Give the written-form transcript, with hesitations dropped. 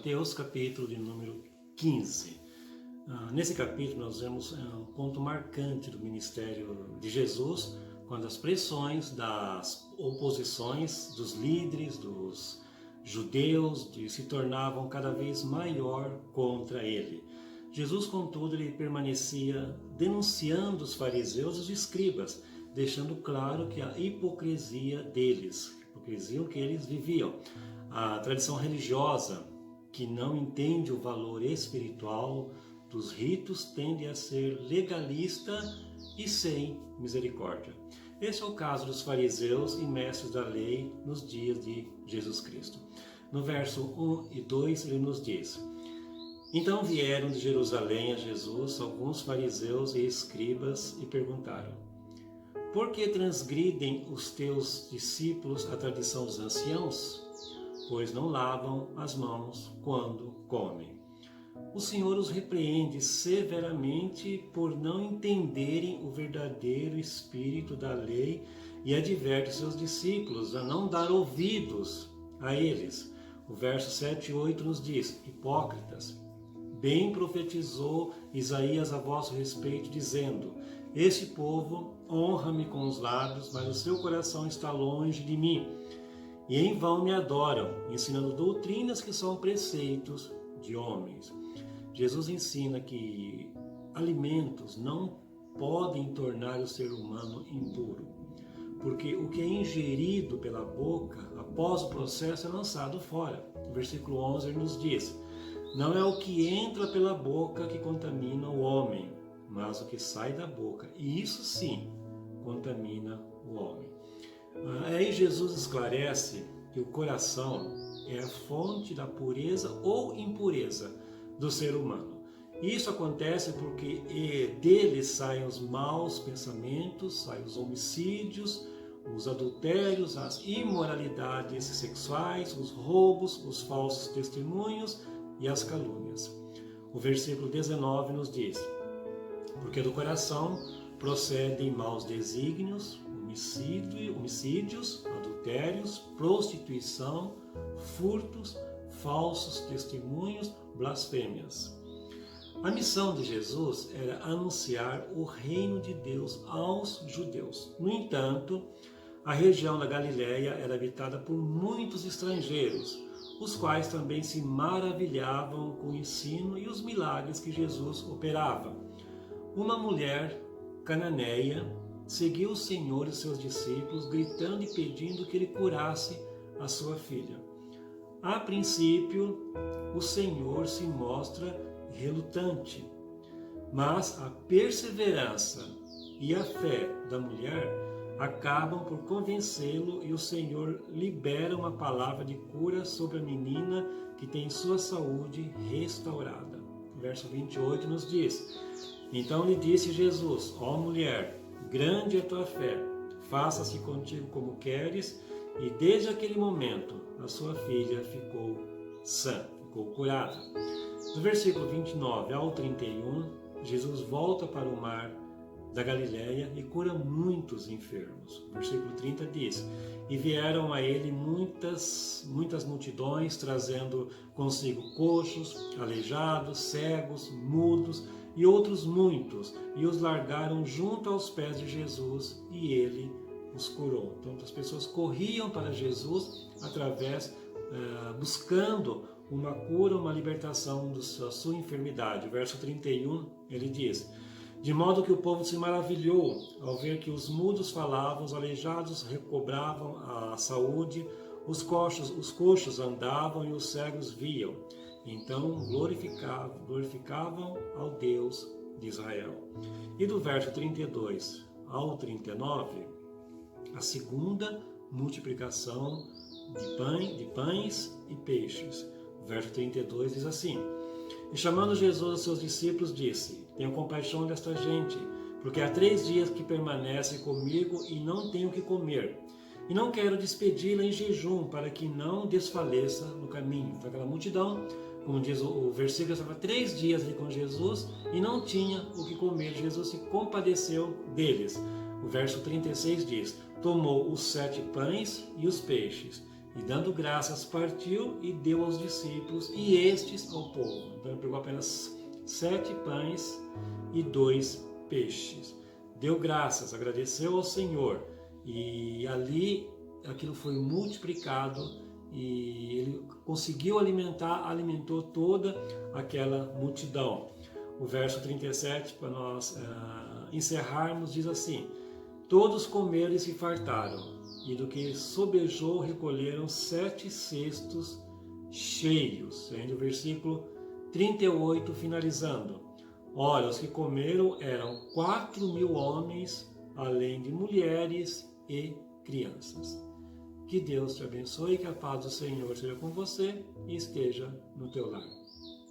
Mateus, capítulo de número 15. Nesse capítulo nós vemos um ponto marcante do ministério de Jesus, quando as pressões das oposições dos líderes, dos judeus, se tornavam cada vez maior contra ele. Jesus, contudo, ele permanecia denunciando os fariseus e os escribas, deixando claro que a hipocrisia deles, a hipocrisia que eles viviam, a tradição religiosa que não entende o valor espiritual dos ritos tende a ser legalista e sem misericórdia. Esse é o caso dos fariseus e mestres da lei nos dias de Jesus Cristo. No verso 1 e 2 ele nos diz: Então vieram de Jerusalém a Jesus alguns fariseus e escribas e perguntaram: Por que transgridem os teus discípulos a tradição dos anciãos? Pois não lavam as mãos quando comem. O Senhor os repreende severamente por não entenderem o verdadeiro espírito da lei e adverte seus discípulos a não dar ouvidos a eles. O verso 7 e 8 nos diz: Hipócritas, bem profetizou Isaías a vosso respeito, dizendo: Este povo honra-me com os lábios, mas o seu coração está longe de mim. E em vão me adoram, ensinando doutrinas que são preceitos de homens. Jesus ensina que alimentos não podem tornar o ser humano impuro, porque o que é ingerido pela boca, após o processo, é lançado fora. O versículo 11 nos diz: Não é o que entra pela boca que contamina o homem, mas o que sai da boca, e isso sim contamina o homem. Aí Jesus esclarece que o coração é a fonte da pureza ou impureza do ser humano. Isso acontece porque dele saem os maus pensamentos, saem os homicídios, os adultérios, as imoralidades sexuais, os roubos, os falsos testemunhos e as calúnias. O versículo 19 nos diz: Porque do coração procedem maus desígnios, homicídios, adultérios, prostituição, furtos, falsos testemunhos, blasfêmias. A missão de Jesus era anunciar o reino de Deus aos judeus. No entanto, a região da Galileia era habitada por muitos estrangeiros, os quais também se maravilhavam com o ensino e os milagres que Jesus operava. Uma mulher cananeia seguiu o Senhor e seus discípulos, gritando e pedindo que ele curasse a sua filha. A princípio, o Senhor se mostra relutante, mas a perseverança e a fé da mulher acabam por convencê-lo e o Senhor libera uma palavra de cura sobre a menina que tem sua saúde restaurada. O verso 28 nos diz: Então lhe disse Jesus: Ó mulher, grande é tua fé, faça-se contigo como queres. E desde aquele momento, a sua filha ficou sã, ficou curada. Do versículo 29 ao 31, Jesus volta para o mar da Galileia e cura muitos enfermos. O versículo 30 diz: E vieram a ele muitas multidões, trazendo consigo coxos, aleijados, cegos, mudos e outros muitos, e os largaram junto aos pés de Jesus, e ele os curou. Então as pessoas corriam para Jesus buscando uma cura, uma libertação da sua enfermidade. O verso 31, ele diz: De modo que o povo se maravilhou ao ver que os mudos falavam, os aleijados recobravam a saúde, os coxos andavam e os cegos viam. Então glorificavam ao Deus de Israel. E do verso 32 ao 39, a segunda multiplicação de pães e peixes. O verso 32 diz assim: E chamando Jesus aos seus discípulos, disse: Tenho compaixão desta gente, porque há 3 dias que permanece comigo e não tenho o que comer. E não quero despedi-la em jejum, para que não desfaleça no caminho. Então aquela multidão, como diz o versículo, estava 3 dias ali com Jesus e não tinha o que comer. Jesus se compadeceu deles. O verso 36 diz: Tomou os 7 pães e os peixes, E dando graças, partiu e deu aos discípulos e estes ao povo. Então ele pegou apenas 7 pães e 2 peixes. Deu graças, agradeceu ao Senhor e ali aquilo foi multiplicado e ele conseguiu alimentou toda aquela multidão. O verso 37, para nós encerrarmos, diz assim: todos comeram e se fartaram, e do que sobejou recolheram 7 cestos cheios. Ainda o versículo 38, finalizando. Ora, os que comeram eram 4.000 homens, além de mulheres e crianças. Que Deus te abençoe, que a paz do Senhor seja com você e esteja no teu lar.